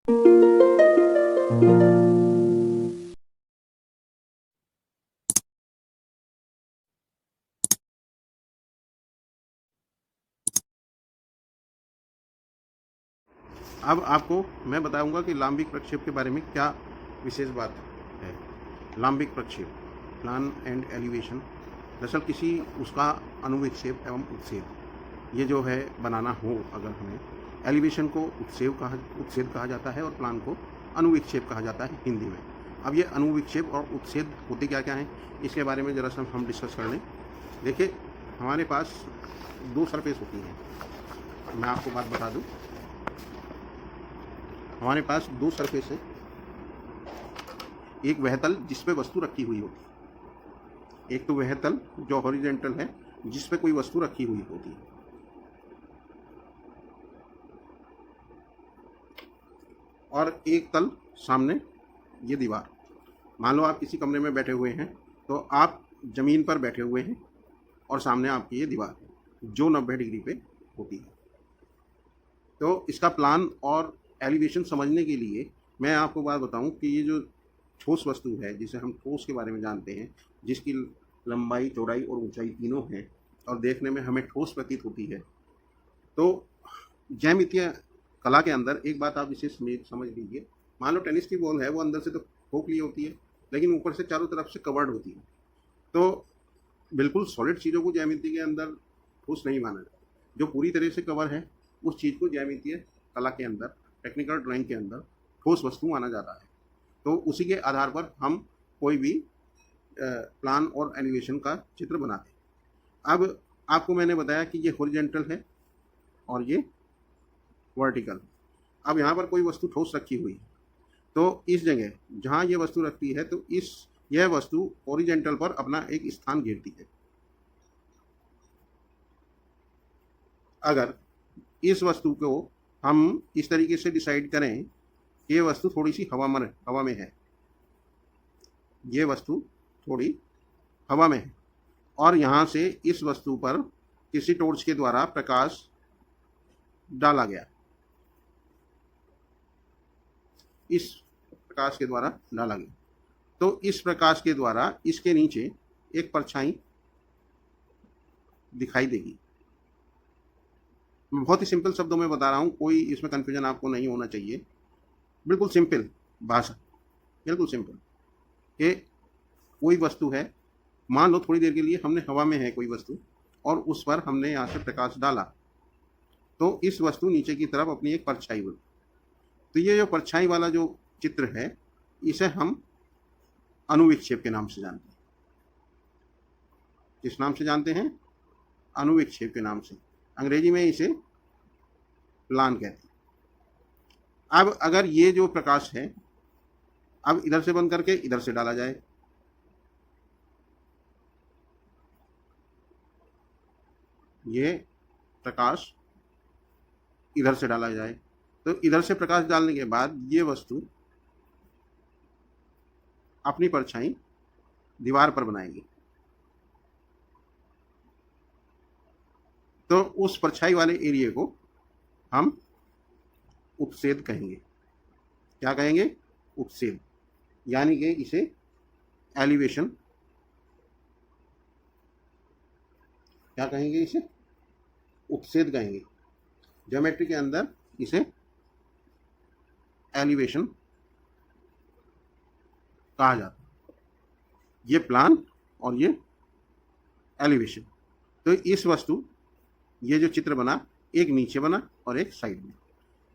अब आपको मैं बताऊंगा कि लांबिक प्रक्षेप के बारे में क्या विशेष बात है। लांबिक प्रक्षेप, प्लान एंड एलिवेशन, दरअसल किसी उसका अनुविक्षेप एवं उत्सेद ये जो है बनाना हो अगर हमें, एलिवेशन को उत्सेद कहा जाता है और प्लान को अनुविक्षेप कहा जाता है हिंदी में। अब ये अनुविक्षेप और उत्सेद होते क्या क्या हैं इसके बारे में ज़रा सा हम डिस्कस कर लें। देखिए, हमारे पास दो सरफेस होती हैं। मैं आपको बात बता दूं, हमारे पास दो सरफेस है। एक वह तल जिस पे वस्तु रखी हुई होती है, एक तो वह तल जो हॉरिजेंटल है जिस पे कोई वस्तु रखी हुई होती है, और एक तल सामने ये दीवार। मान लो आप किसी कमरे में बैठे हुए हैं, तो आप ज़मीन पर बैठे हुए हैं और सामने आपकी ये दीवार है जो 90 डिग्री पे होती है। तो इसका प्लान और एलिवेशन समझने के लिए मैं आपको बात बताऊं कि ये जो ठोस वस्तु है जिसे हम ठोस के बारे में जानते हैं, जिसकी लंबाई, चौड़ाई और ऊंचाई तीनों हैं और देखने में हमें ठोस प्रतीत होती है, तो ज्यामितीय कला के अंदर एक बात आप इसे समझ लीजिए। मान लो टेनिस की बॉल है, वो अंदर से तो खोखली होती है लेकिन ऊपर से चारों तरफ से कवर्ड होती है। तो बिल्कुल सॉलिड चीज़ों को ज्यामिति के अंदर ठोस नहीं माना जाता। जो पूरी तरह से कवर है उस चीज़ को ज्यामितीय कला के अंदर, टेक्निकल ड्राइंग के अंदर ठोस वस्तु माना जाता है। तो उसी के आधार पर हम कोई भी प्लान और एलिवेशन का चित्र बनाते हैं। अब आपको मैंने बताया कि ये हॉरिजेंटल है और ये वर्टिकल। अब यहाँ पर कोई वस्तु ठोस रखी हुई है, तो इस जगह जहाँ ये वस्तु रखती है तो यह वस्तु हॉरिजेंटल पर अपना एक स्थान घेरती है। अगर इस वस्तु को हम इस तरीके से डिसाइड करें कि ये वस्तु थोड़ी सी हवा में है, ये वस्तु थोड़ी हवा में है और यहाँ से इस वस्तु पर किसी टॉर्च के द्वारा प्रकाश डाला गया, इस प्रकाश के द्वारा डाला गया, तो इस प्रकाश के द्वारा इसके नीचे एक परछाई दिखाई देगी। मैं बहुत ही सिंपल शब्दों में बता रहा हूँ, कोई इसमें कन्फ्यूजन आपको नहीं होना चाहिए। बिल्कुल सिंपल भाषा, बिल्कुल सिंपल। कि कोई वस्तु है, मान लो थोड़ी देर के लिए हमने हवा में है कोई वस्तु और उस पर हमने यहाँ से प्रकाश डाला, तो इस वस्तु नीचे की तरफ अपनी एक परछाई बनी। तो ये जो परछाई वाला जो चित्र है इसे हम अनुविक्षेप के नाम से जानते हैं। किस नाम से जानते हैं? अनुविक्षेप के नाम से। अंग्रेजी में इसे प्लान कहते हैं। अब अगर ये जो प्रकाश है, अब इधर से बंद करके इधर से डाला जाए, ये प्रकाश इधर से डाला जाए, तो इधर से प्रकाश डालने के बाद ये वस्तु अपनी परछाई दीवार पर बनाएगी। तो उस परछाई वाले एरिया को हम उपसेद कहेंगे। क्या कहेंगे? उपसेद। यानी कि इसे एलिवेशन, क्या कहेंगे? इसे उपसेद कहेंगे। ज्योमेट्री के अंदर इसे एलिवेशन कहा जाता है। ये प्लान और ये एलिवेशन। तो इस वस्तु, ये जो चित्र बना, एक नीचे बना और एक साइड में।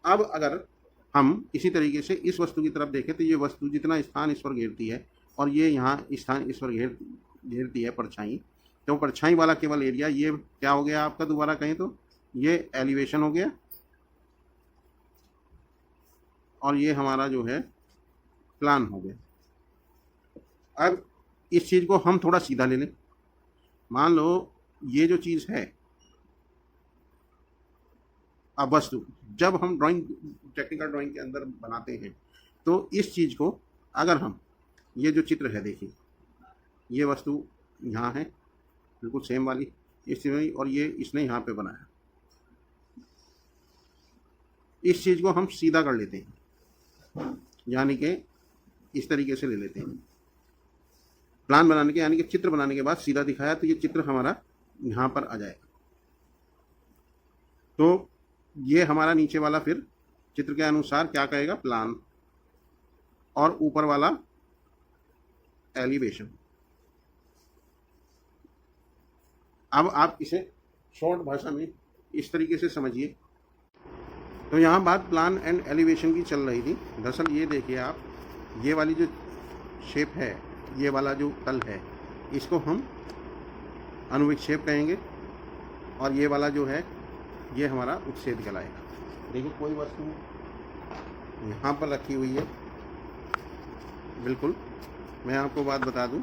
अब अगर हम इसी तरीके से इस वस्तु की तरफ देखें तो ये वस्तु जितना स्थान इस पर घेरती है और ये यहाँ स्थान इस पर घेरती है परछाई, तो परछाई वाला केवल एरिया ये क्या हो गया आपका? दोबारा कहें तो ये एलिवेशन हो गया और ये हमारा जो है प्लान हो गया। अब इस चीज़ को हम थोड़ा सीधा ले लें। मान लो ये जो चीज़ है, अब वस्तु जब हम ड्राइंग, टेक्निकल ड्राइंग के अंदर बनाते हैं तो इस चीज़ को अगर हम, ये जो चित्र है देखिए, ये वस्तु यहाँ है बिल्कुल सेम वाली इसमें, और ये इसने यहाँ पे बनाया। इस चीज़ को हम सीधा कर लेते हैं। यानी कि इस तरीके से ले लेते हैं। प्लान बनाने के यानी कि चित्र बनाने के बाद सीधा दिखाया तो ये चित्र हमारा यहाँ पर आ जाएगा। तो ये हमारा नीचे वाला फिर चित्र के अनुसार क्या कहेगा, प्लान, और ऊपर वाला एलिवेशन। अब आप इसे शॉर्ट भाषा में इस तरीके से समझिए। तो यहाँ बात प्लान एंड एलिवेशन की चल रही थी। दरअसल ये देखिए आप, ये वाली जो शेप है, ये वाला जो तल है, इसको हम अनुविक्षेप कहेंगे, और ये वाला जो है ये हमारा उत्सेद कहलाएगा। देखिए कोई वस्तु यहाँ पर रखी हुई है, बिल्कुल मैं आपको बात बता दूं,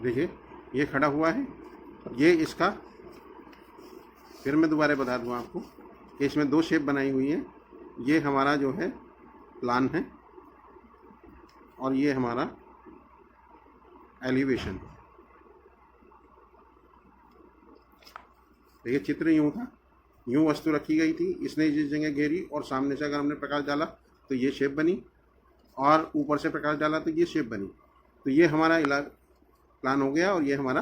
देखिए ये खड़ा हुआ है, ये इसका, फिर मैं दोबारा बता दूं आपको कि इसमें दो शेप बनाई हुई है। ये हमारा जो है प्लान है और ये हमारा एलिवेशन। देखिए चित्र यूँ था, यूँ वस्तु रखी गई थी, इसने जिस जगह घेरी और सामने से अगर हमने प्रकाश डाला तो ये शेप बनी, और ऊपर से प्रकाश डाला तो ये शेप बनी। तो ये हमारा प्लान हो गया और ये हमारा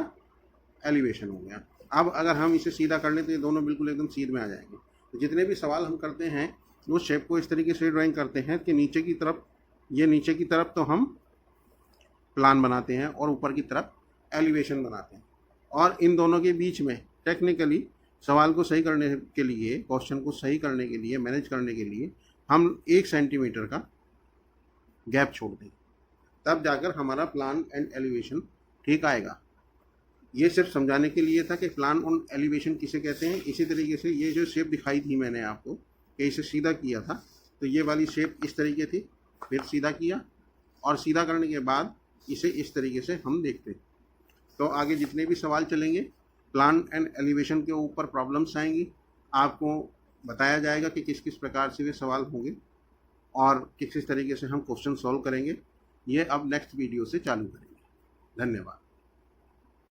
एलिवेशन हो गया। अब अगर हम इसे सीधा कर लें तो ये दोनों बिल्कुल एकदम सीध में आ जाएंगे। तो जितने भी सवाल हम करते हैं वो शेप को इस तरीके से ड्राइंग करते हैं कि नीचे की तरफ, ये नीचे की तरफ तो हम प्लान बनाते हैं और ऊपर की तरफ एलिवेशन बनाते हैं। और इन दोनों के बीच में टेक्निकली सवाल को सही करने के लिए, क्वेश्चन को सही करने के लिए, मैनेज करने के लिए हम 1 सेंटीमीटर का गैप छोड़ दें, तब जाकर हमारा प्लान एंड एलिवेशन ठीक आएगा। ये सिर्फ समझाने के लिए था कि प्लान और एलिवेशन किसे कहते हैं। इसी तरीके से ये जो शेप दिखाई थी मैंने आपको कि इसे सीधा किया था, तो ये वाली शेप इस तरीके थी, फिर सीधा किया, और सीधा करने के बाद इसे इस तरीके से हम देखते हैं। तो आगे जितने भी सवाल चलेंगे प्लान एंड एलिवेशन के ऊपर प्रॉब्लम्स आएंगी, आपको बताया जाएगा कि किस किस प्रकार से वे सवाल होंगे और किस किस तरीके से हम क्वेश्चन सॉल्व करेंगे। ये अब नेक्स्ट वीडियो से चालू करेंगे। धन्यवाद।